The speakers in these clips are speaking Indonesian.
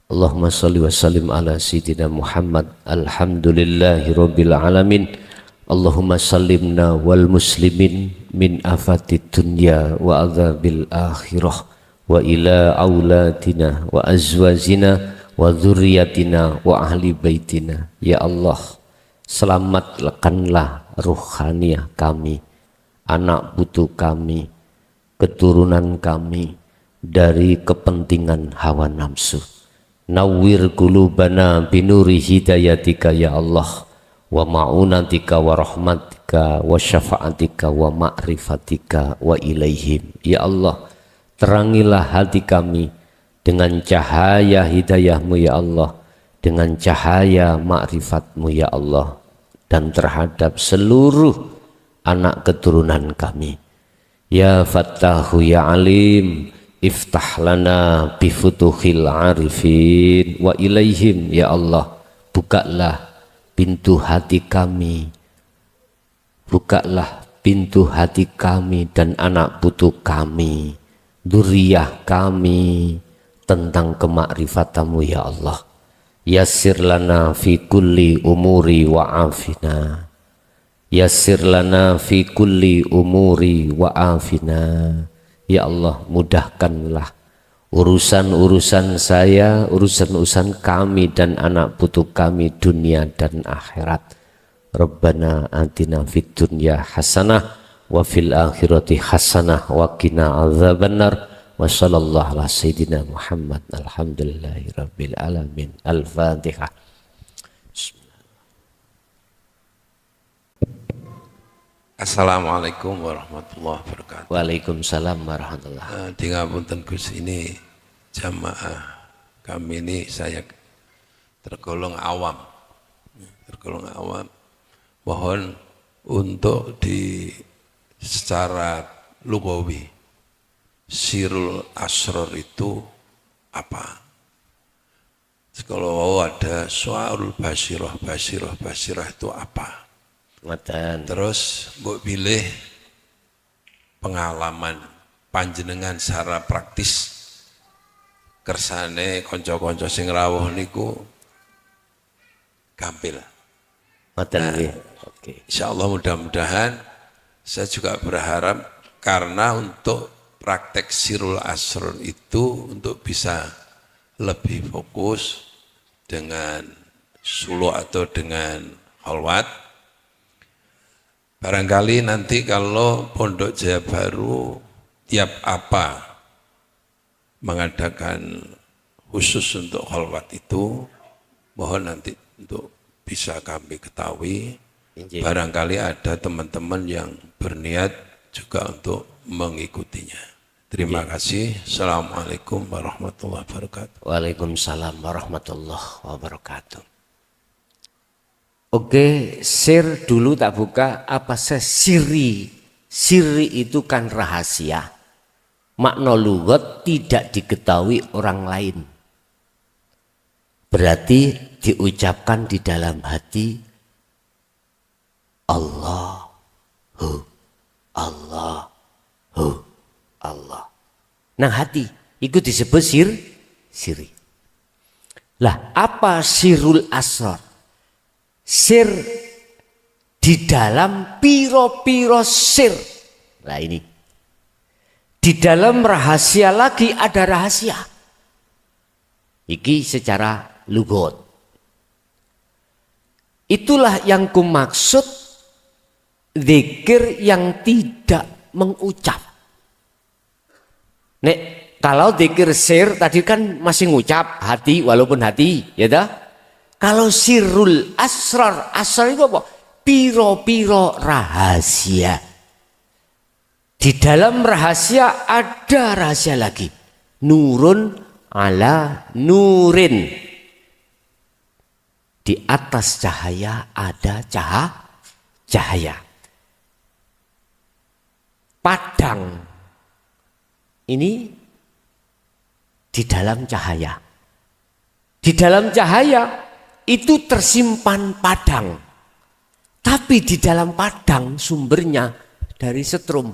Allahumma salli wa sallim ala sayyidina Muhammad. Alhamdulillahi rabbil alamin. Allahumma sallimna wal muslimin min afatid dunya wa adzabil akhirah wa ila auladina wa azwajina wa dzurriyyatina wa ahli baitina. Ya Allah, selamatkanlah ruhaniah kami, anak putu kami, keturunan kami dari kepentingan hawa nafsu. Nawwir qulubana binuri hidayatika ya Allah, wa ma'unatika wa rahmatika wa syafa'atika wa ma'rifatika wa ilaihim. Ya Allah, terangilah hati kami dengan cahaya hidayahmu ya Allah, dengan cahaya ma'rifatmu ya Allah, dan terhadap seluruh anak keturunan kami. Ya Fattahu ya Alim, iftah lana bifutuhil arifin wa ilaihim. Ya Allah, bukalah pintu hati kami, bukalah pintu hati kami dan anak putu kami, dzurriyyah kami tentang kemakrifatamu ya Allah. Yassir lana fi kulli umuri wa afina, yassir lana fi kulli umuri wa afina. Ya Allah, mudahkanlah urusan-urusan saya, urusan-urusan kami dan anak putu kami dunia dan akhirat. Rabbana atina fid dunya hasanah wa fil akhirati hasanah wa qina adzabannar. Wa sallallahu ala sayyidina Muhammad. Alhamdulillahi rabbil alamin. Al-Fatihah. Assalamualaikum warahmatullahi wabarakatuh. Waalaikumsalam warahmatullahi wabarakatuh. Di ngapunten Gus, ini jamaah kami ini saya tergolong awam. Mohon untuk secara lugawi sirul asror itu apa? Kalau ada soal basirah itu apa? Terus mbok pilih pengalaman panjenengan secara praktis kersane konco-konco sing rawuh niku gampil. Oke. Insyaallah mudah-mudahan saya juga berharap karena untuk praktek sirul asror itu untuk bisa lebih fokus dengan suluk atau dengan khalwat. Barangkali nanti kalau Pondok Jaya Baru tiap apa mengadakan khusus untuk khalwat itu, mohon nanti untuk bisa kami ketahui. Barangkali ada teman-teman yang berniat juga untuk mengikutinya. Terima kasih. Assalamualaikum warahmatullahi wabarakatuh. Waalaikumsalam warahmatullahi wabarakatuh. Oke, sir dulu tak buka. Apa siri? Siri itu kan rahasia. Makna lughat tidak diketahui orang lain. Berarti diucapkan di dalam hati Allahu, Allahu, Allah. Nah hati, itu disebut siri. Lah apa sirul asrar? Sir di dalam piro-piro sir. Nah ini. Di dalam rahasia lagi ada rahasia. Iki secara lugot. Itulah yang kumaksud zikir yang tidak mengucap. Nek kalau zikir sir tadi kan masih ngucap hati walaupun hati, ya dah. Kalau sirul asrar, asrar itu apa? Piro-piro rahasia. Di dalam rahasia ada rahasia lagi. Nurun ala nurin. Di atas cahaya ada cahaya. Padang. Ini di dalam cahaya. Di dalam cahaya itu tersimpan padang. Tapi di dalam padang sumbernya dari setrum.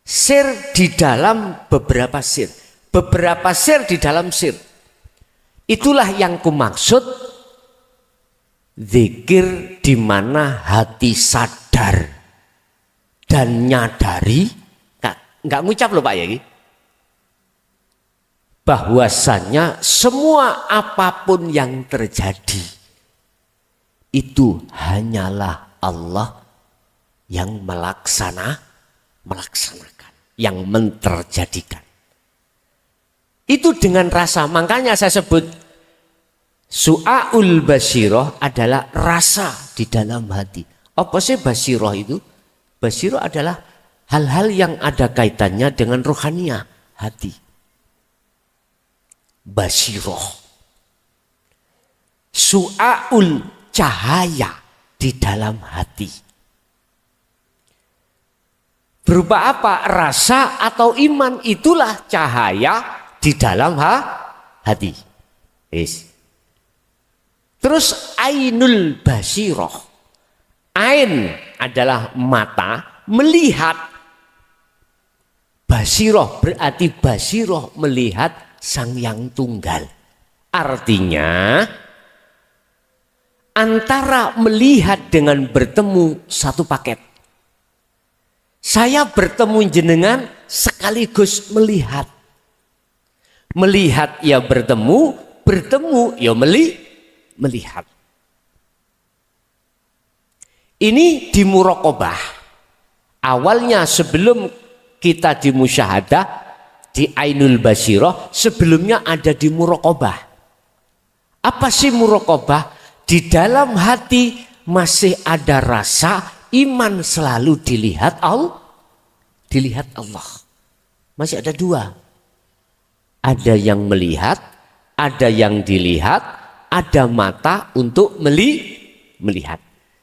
Sir di dalam beberapa sir. beberapa sir di dalam sir. Itulah yang kumaksud zikir di mana hati sadar dan nyadari, nggak ngucap loh Pak Yai, bahwasannya semua apapun yang terjadi itu hanyalah Allah yang melaksanakan, yang menterjadikan. Itu dengan rasa, makanya saya sebut su'aul basiroh adalah rasa di dalam hati. Apa sih basiroh itu? Basiroh adalah hal-hal yang ada kaitannya dengan rohaniah hati. Basiroh. Su'aul cahaya di dalam hati. Berupa apa? Rasa atau iman, itulah cahaya di dalam hati. Yes. Terus ainul basiroh. Ain adalah mata melihat. Basiroh berarti basiroh melihat Sang Yang Tunggal. Artinya antara melihat dengan bertemu satu paket. Saya bertemu jenengan sekaligus melihat. Melihat ya bertemu, bertemu ya melihat. Ini di muraqabah. Awalnya sebelum kita di musyahadah, di ainul basirah, sebelumnya ada di muraqabah. Apa sih muraqabah? Di dalam hati masih ada rasa iman, selalu dilihat Allah. Masih ada dua. Ada yang melihat, ada yang dilihat, ada mata untuk melihat.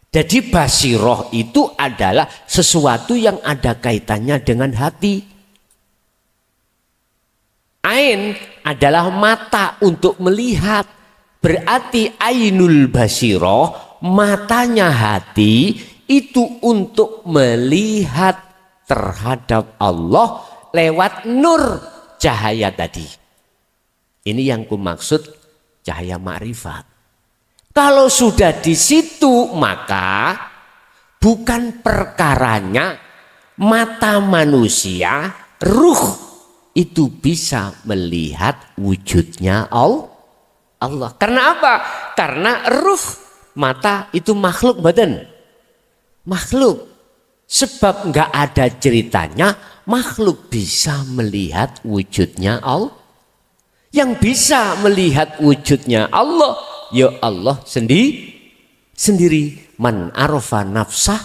Jadi basiroh itu adalah sesuatu yang ada kaitannya dengan hati. Ain adalah mata untuk melihat. Berarti ainul basiroh, matanya hati itu untuk melihat terhadap Allah lewat nur cahaya tadi. Ini yang kumaksud cahaya ma'rifat. Kalau sudah di situ, maka bukan perkaranya mata manusia, ruh itu bisa melihat wujudnya Allah. Karena apa? Karena ruh, mata itu makhluk badan. Makhluk. Sebab nggak ada ceritanya makhluk bisa melihat wujudnya Allah. Yang bisa melihat wujudnya Allah, ya Allah sendiri. Man arofa nafsah,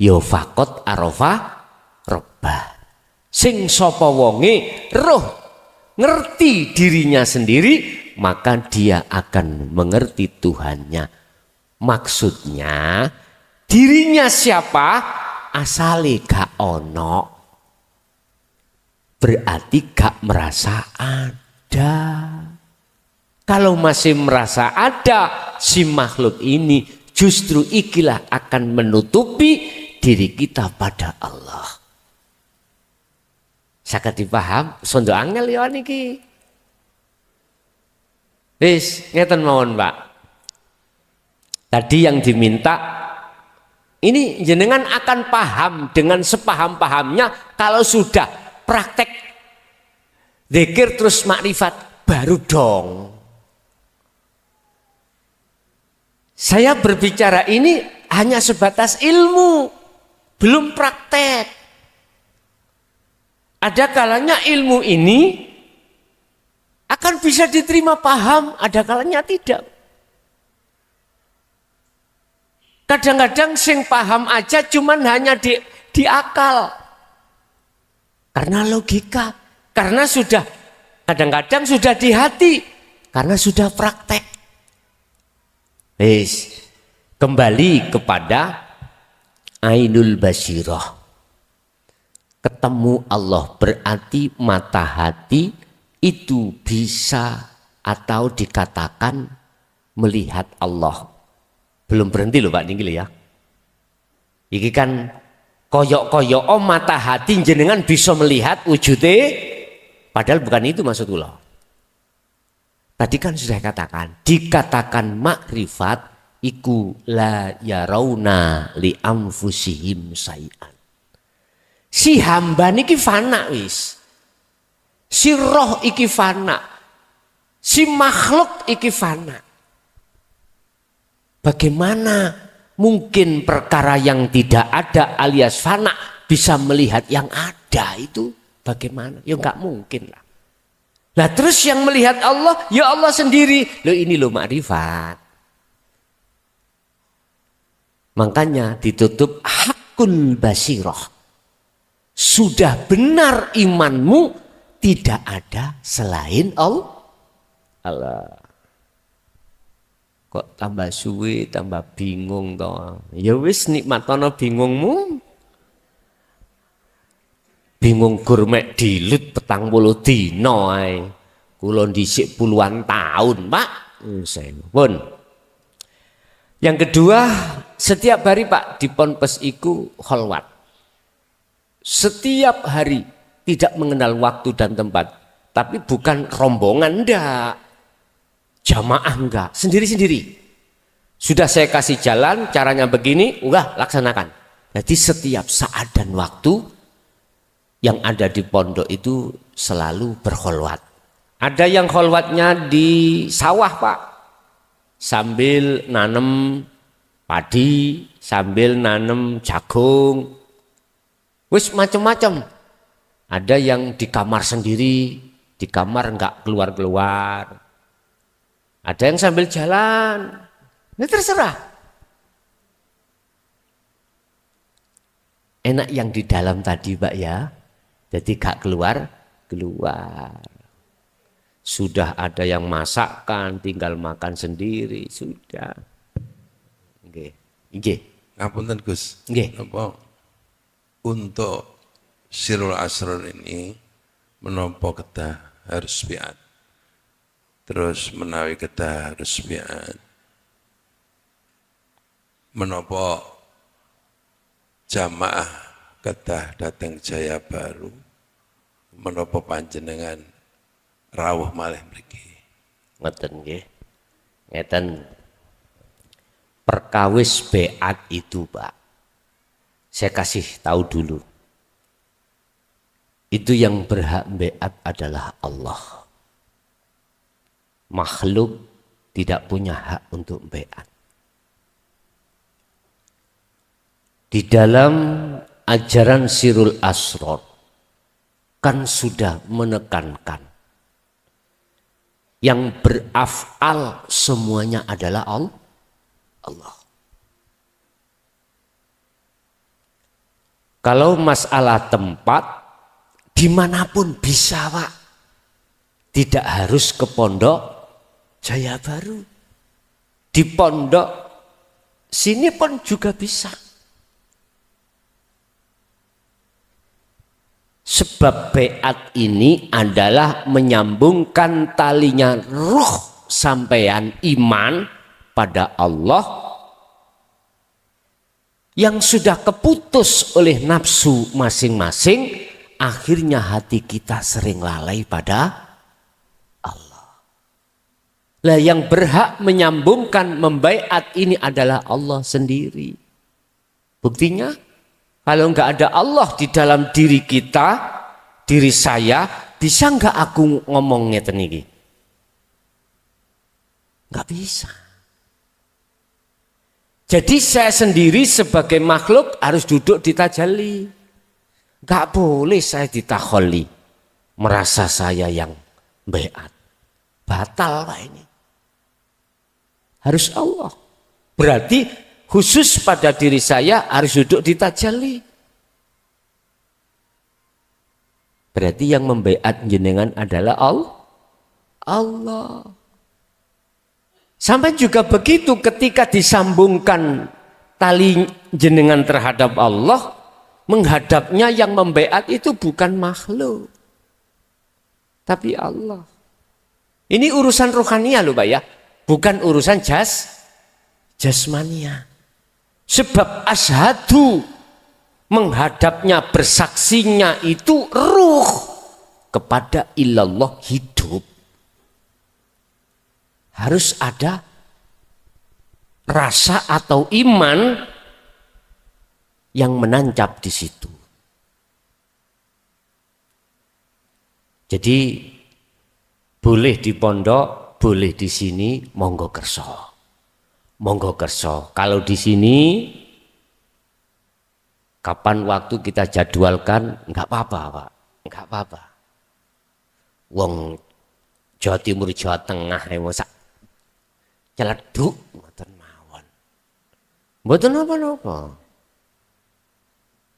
ya faqat arofa rabbah. Sing sapa wonge roh ngerti dirinya sendiri, maka dia akan mengerti Tuhannya. Maksudnya dirinya siapa? Asale gak ono, berarti gak merasa ada. Kalau masih merasa ada si makhluk ini, justru ikilah akan menutupi diri kita pada Allah. Saged dipaham? Sondo angel ya niki. Wis ngeten mawon, Pak. Tadi yang diminta ini jenengan akan paham dengan sepaham-pahamnya kalau sudah praktek zikir terus makrifat baru dong. Saya berbicara ini hanya sebatas ilmu, belum praktek. Ada kalanya ilmu ini akan bisa diterima paham, ada kalanya tidak. Kadang-kadang sing paham aja cuman hanya di akal. Karena logika, karena sudah kadang-kadang sudah di hati, karena sudah praktek. Wis, kembali kepada ainul basirah. Ketemu Allah berarti mata hati itu bisa atau dikatakan melihat Allah. Belum berhenti loh Pak Ninggil ya. Iki kan koyok-koyok mata hati jenengan bisa melihat wujudnya Padahal bukan itu maksudullah. Tadi kan sudah katakan, dikatakan makrifat iku la yarauna li anfusihim sayan. Si hamba niki fana wis. Si roh iki fana. Si makhluk iki fana. Bagaimana mungkin perkara yang tidak ada alias fana bisa melihat yang ada itu? Bagaimana? Ya enggak mungkin lah. Nah terus yang melihat Allah, ya Allah sendiri. Loh ini loh makrifat. Makanya ditutup hakul basirah. Sudah benar imanmu, tidak ada selain Allah. Kok tambah suwe, tambah bingung toh. Ya wis nikmatono bingungmu. Bingung gurmek dilut 40 dina ae. Kula dhisik puluhan tahun, Pak. Pun. Yang kedua, setiap hari Pak di Ponpes iku kholwat. Setiap hari tidak mengenal waktu dan tempat. Tapi bukan rombongan, enggak. Jamaah enggak, sendiri-sendiri. Sudah saya kasih jalan, caranya begini, enggak, laksanakan. Jadi setiap saat dan waktu yang ada di pondok itu selalu berkholwat. Ada yang kholwatnya di sawah Pak, sambil nanem padi, sambil nanem jagung, wis macam-macam. Ada yang di kamar sendiri, di kamar enggak keluar-keluar. Ada yang sambil jalan, ini terserah. Enak yang di dalam tadi Pak ya, jadi gak keluar. Sudah ada yang masakkan, tinggal makan sendiri, sudah. Nggih. Ngapunten Gus. Nggih. Untuk sirul asrar ini menapa kedah harus biat. Terus menawi kedah harus biat. Menapa jamaah kedah datang Jaya Baru. Menapa panjenengan rawuh malih mriki. Ngoten nggih. Ngeten. Perkawis biat itu Pak. Saya kasih tahu dulu. Itu yang berhak biat adalah Allah. Makhluk tidak punya hak untuk biat. Di dalam ajaran Sirul Asrar kan sudah menekankan yang beraf'al semuanya adalah Allah. Kalau masalah tempat, dimanapun bisa Pak. Tidak harus ke pondok Jaya Baru. Di pondok sini pun juga bisa. Sebab beat ini adalah menyambungkan talinya ruh sampean iman pada Allah yang sudah keputus oleh nafsu masing-masing, akhirnya hati kita sering lalai pada Allah. Lah yang berhak menyambungkan membaiat ini adalah Allah sendiri. Buktinya kalau enggak ada Allah di dalam diri kita, diri saya, bisa enggak aku ngomong ngeten iki? Enggak bisa. Jadi saya sendiri sebagai makhluk harus duduk di tajalli. Enggak boleh saya ditakholi. Merasa saya yang baiat. Batal Pak ini. Harus Allah. Berarti khusus pada diri saya harus duduk di tajalli. Berarti yang membaiat jenengan adalah Allah. Sampai juga begitu ketika disambungkan tali jenengan terhadap Allah, menghadapnya yang membaiat itu bukan makhluk, tapi Allah. Ini urusan rohania loh Pak ya, bukan urusan jasmania. Sebab asyhadu menghadapnya bersaksinya itu ruh, kepada ilallah hidup, harus ada rasa atau iman yang menancap di situ. Jadi boleh di pondok, boleh di sini, monggo kerso. Monggo kerso. Kalau di sini kapan waktu kita jadwalkan, enggak apa-apa, Pak. Enggak apa-apa. Wong Jawa Timur, Jawa Tengah sak celeduk mboten mawon. Mboten apa-apa.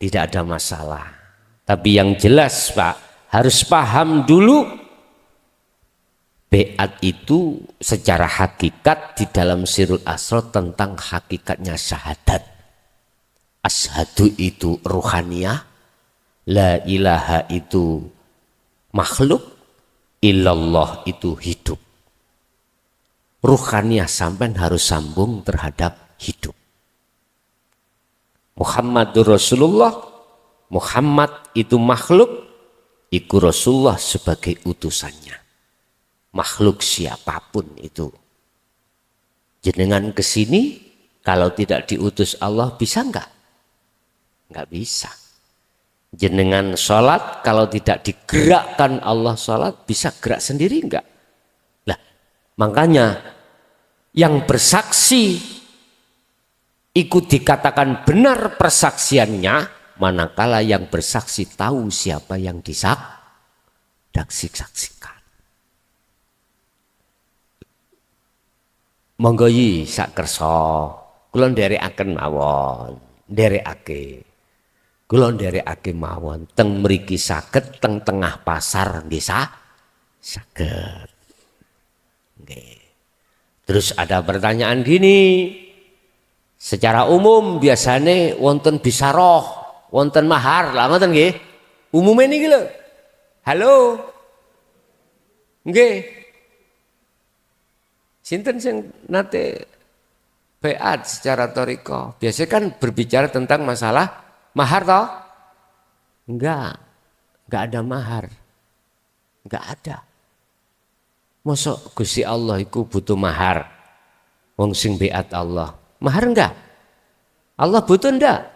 Tidak ada masalah. Tapi yang jelas, Pak, harus paham dulu beat itu secara hakikat di dalam Sirul Asrar tentang hakikatnya syahadat. Asyhadu itu ruhaniyah, la ilaha itu makhluk, illallah itu hidup. Ruhaniyah sampai harus sambung terhadap hidup. Muhammadur Rasulullah, Muhammad itu makhluk, iku Rasulullah sebagai utusannya. Makhluk siapapun itu. Jenengan kesini, kalau tidak diutus Allah bisa enggak? Enggak bisa. Jenengan sholat, kalau tidak digerakkan Allah sholat, bisa gerak sendiri enggak? Lah, makanya yang bersaksi ikut dikatakan benar persaksiannya, manakala yang bersaksi tahu siapa yang disaksikan. Monggo yi sak kersa, kula nderekaken mawon, nderekake. Kula nderekake mawon, teng mriki saged, teng tengah pasar nggih saged. Nggih. Terus ada pertanyaan gini, secara umum biasanya wonten bisaroh, wonten mahar lah ngoten nggih. Umume niki lho. Halo. Nggih. Sinten sing nate beat secara thariqah? Biasanya kan berbicara tentang masalah mahar toh? Enggak ada mahar. Enggak ada. Mosok Gusti Allah iku butuh mahar. Wong sing beat Allah. Mahar enggak? Allah butuh enggak?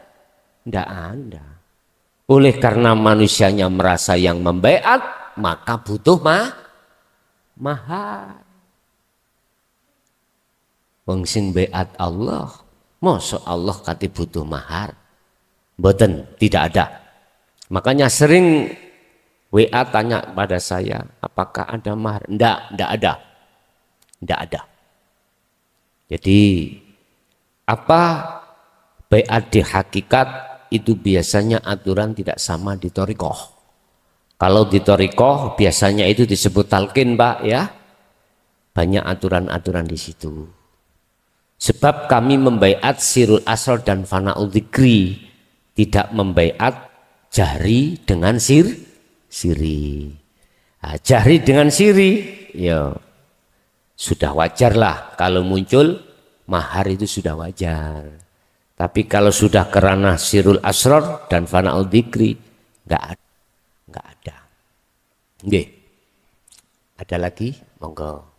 Enggak ada. Oleh karena manusianya merasa yang membeat, maka butuh mahar. Wong sing beat Allah, mosok Allah kate butuh mahar? Mboten, tidak ada. Makanya sering WA tanya pada saya, apakah ada mahar? Enggak ada. Enggak ada. Jadi apa beat di hakikat itu biasanya aturan tidak sama di thariqah. Kalau di thariqah biasanya itu disebut talqin, Pak, ya. Banyak aturan-aturan di situ. Sebab kami membaiat Sirul Asrar dan Fana'ul Dzikri, tidak membaiat jahri dengan siri. Nah, jahri dengan siri, ya sudah wajar lah kalau muncul mahar itu sudah wajar. Tapi kalau sudah kerana Sirul Asrar dan Fana'ul Dzikri, enggak ada. Nggih. Ada lagi? Monggo.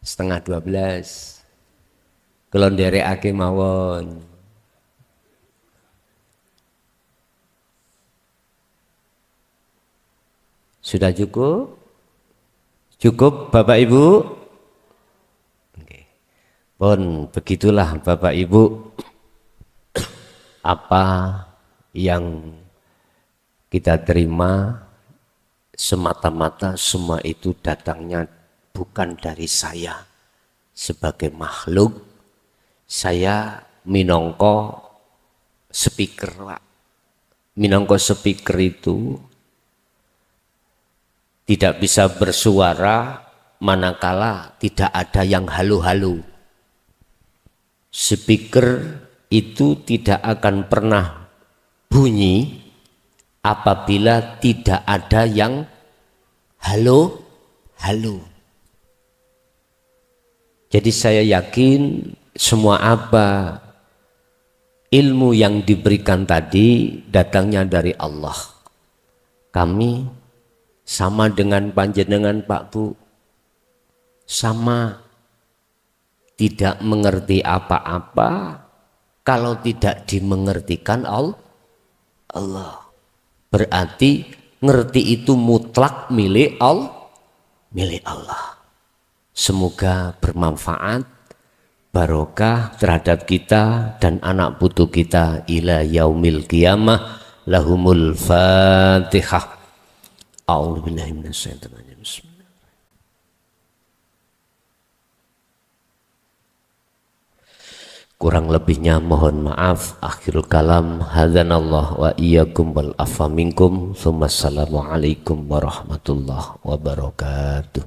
11:30. Kula nderekake mawon. Sudah cukup? Cukup Bapak Ibu? Oke. Pun begitulah Bapak Ibu, apa yang kita terima semata-mata semua itu datangnya bukan dari saya sebagai makhluk. Saya minangka speaker, Pak. Minangka speaker itu tidak bisa bersuara manakala tidak ada yang halu-halu. Speaker itu tidak akan pernah bunyi apabila tidak ada yang halo. Jadi saya yakin semua apa ilmu yang diberikan tadi datangnya dari Allah. Kami sama dengan panjenengan Pak Bu, sama tidak mengerti apa-apa kalau tidak dimengertikan Allah. Berarti ngerti itu mutlak milik Allah. Semoga bermanfaat, barokah terhadap kita dan anak putu kita ila yaumil qiyamah. Lahumul Fatihah. A'udzubillahi minasyaitonir rajim. Bismillah. Kurang lebihnya mohon maaf. Akhirul kalam, hadanallah wa iyyakum wal afwa minkum. Assalamualaikum warahmatullahi wabarakatuh.